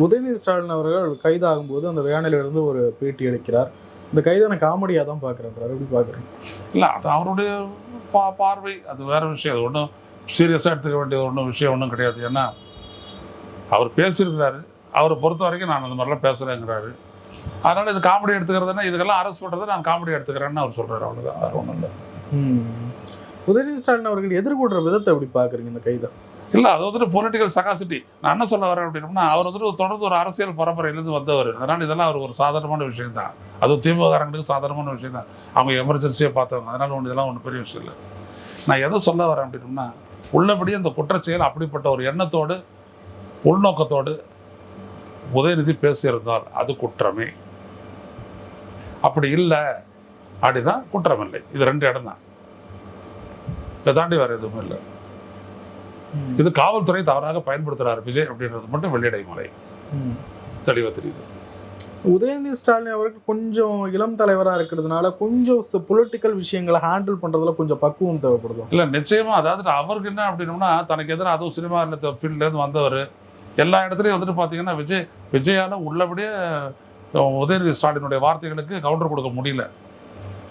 உதயநிதி ஸ்டாலின் அவர்கள் கைதாகும்போது அந்த வேனையிலிருந்து ஒரு பேட்டி அளிக்கிறார். இந்த கைதை நான் காமெடியாக தான் பார்க்குறேன்றார். எப்படி பார்க்குறேன்? இல்லை, அது அவருடைய பார்வை, அது வேற விஷயம். அது ஒன்றும் சீரியஸாக எடுத்துக்க வேண்டிய விஷயம் ஒன்றும் கிடையாது. ஏன்னா அவர் பேசியிருக்கிறாரு, அவரை பொறுத்த வரைக்கும் நான் அந்த மாதிரிலாம் பேசுகிறேங்கிறாரு. அதனால் இது காமெடி எடுத்துக்கிறதுனா இதுக்கெல்லாம் அரெஸ்ட் பண்ணுறதை நான் காமெடி எடுத்துக்கிறேன்னு அவர் சொல்கிறார். அவ்வளோதான், வேறு ஒன்றும் இல்லை. உதயநிதி ஸ்டாலின் அவர்கள் எதிர்கொள்கிற விதத்தை எப்படி பார்க்குறீங்க இந்த கைதை? இல்லை, அது வந்துட்டு பொலிட்டிக்கல் சகாசிட்டி. நான் என்ன சொல்ல வரேன் அப்படின்னா, அவர் வந்துட்டு தொடர்ந்து ஒரு அரசியல் பரம்பரையிலேருந்து வந்தவர். அதனால் இதெல்லாம் அவர் ஒரு சாதாரணமான விஷயம் தான். அதுவும் திமுககாரங்களுக்கு சாதாரணமான விஷயம் தான். அவங்க எமர்ஜென்சியை பார்த்தவங்க. அதனால் இதெல்லாம் ஒன்றும் பெரிய விஷயம் இல்லை. நான் எதை சொல்ல வரேன் அப்படின்னா, உள்ளபடியே அந்த குற்றச்செயல் அப்படிப்பட்ட ஒரு எண்ணத்தோடு உள்நோக்கத்தோடு உதயநிதி பேசியிருந்தால் அது குற்றமே. அப்படி இல்லை அப்படின்னா குற்றம் இல்லை. இது 2 இடம் தான், இதை தாண்டி வேறு எதுவும் இல்லை. இது காவல்துறை தவறாக பயன்படுத்துகிறார் விஜய் அப்படின்றது மட்டும் வெள்ளிடை மலை தெளிவாக தெரியுது. உதயநிதி ஸ்டாலின் அவர்கள் கொஞ்சம் இளம் தலைவராக இருக்கிறதுனால கொஞ்சம் பொலிட்டிக்கல் விஷயங்களை ஹேண்டில் பண்ணுறதுல கொஞ்சம் பக்குவம் தேவைப்படுது. இல்லை, நிச்சயமாக. அதாவது அவருக்கு என்ன அப்படின்னோம்னா, தனக்கு எதிராக அதுவும் சினிமா ஃபீல்ட்லேருந்து வந்தவர். எல்லா இடத்துலையும் வந்துட்டு பார்த்தீங்கன்னா விஜயால் உள்ளபடியே உதயநிதி ஸ்டாலினுடைய வார்த்தைகளுக்கு கவுண்டர் கொடுக்க முடியல.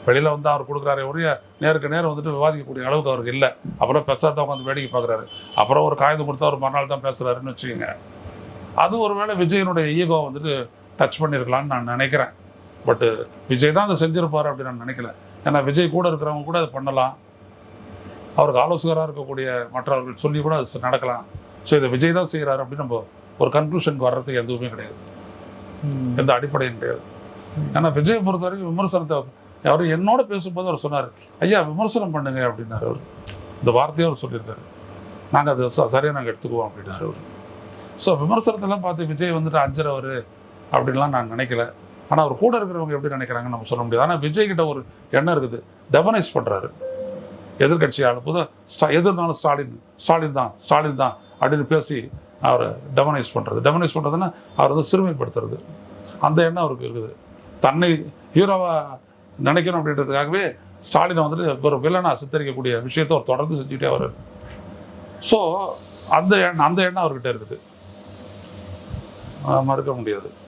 வெளியில் வந்து அவர் கொடுக்குறாரு ஒரே நேருக்கு நேரம் வந்துட்டு விவாதிக்கக்கூடிய அளவுக்கு அவருக்கு இல்லை. அப்புறம் பேசாதவங்க வந்து வேடிக்கை பார்க்குறாரு. அப்புறம் ஒரு காகிதம் கொடுத்தா ஒரு மறுநாள் தான் பேசுகிறாருன்னு வச்சுக்கோங்க. அது ஒரு வேளை விஜயனுடைய ஈகோ வந்துட்டு டச் பண்ணியிருக்கலான்னு நான் நினைக்கிறேன். பட்டு விஜய் தான் அதை செஞ்சுருப்பார் அப்படின்னு நான் நினைக்கல. ஏன்னா விஜய் கூட இருக்கிறவங்க கூட அதை பண்ணலாம். அவருக்கு ஆலோசகராக இருக்கக்கூடிய மற்றவர்கள் சொல்லி கூட அது நடக்கலாம். ஸோ இதை விஜய் தான் செய்கிறாரு அப்படின்னு நம்ம ஒரு கன்க்ளூஷனுக்கு வர்றதுக்கு எதுவுமே கிடையாது, எந்த அடிப்படையும் கிடையாது. ஏன்னா விஜயை பொறுத்த வரைக்கும் விமர்சனத்தை அவர் என்னோட பேசும்போது அவர் சொன்னார், ஐயா விமர்சனம் பண்ணுங்க அப்படின்னாரு. அவர் இந்த வார்த்தையை அவர் சொல்லியிருக்காரு. நாங்கள் அது சரியாக நாங்கள் எடுத்துக்குவோம் அப்படின்னாரு அவர். ஸோ விமர்சனத்தெல்லாம் பார்த்து விஜய் வந்துட்டு அஞ்சுறவர் அப்படின்லாம் நான் நினைக்கல. ஆனால் அவர் கூட இருக்கிறவங்க எப்படி நினைக்கிறாங்கன்னு நம்ம சொல்ல முடியாது. ஆனால் விஜய் கிட்ட ஒரு எண்ணம் இருக்குது, டெமனைஸ் பண்ணுறாரு எதிர்கட்சியால். எதிர்னாலும் ஸ்டாலின் தான் அப்படின்னு பேசி அவரை டெமனைஸ் பண்ணுறதுன்னா அவர் வந்து சிறுமைப்படுத்துறது, அந்த எண்ணம் அவருக்கு இருக்குது. தன்னை ஹீரோவாக நினைக்கணும் அப்படின்றதுக்காகவே ஸ்டாலினை வந்துட்டு ஒரு வில்லனாக சித்தரிக்கக்கூடிய விஷயத்தை அவர் தொடர்ந்து செஞ்சுக்கிட்டே வர்றாரு. ஸோ அந்த எண்ணம் அவர்கிட்ட இருக்குது, மறுக்க முடியாது.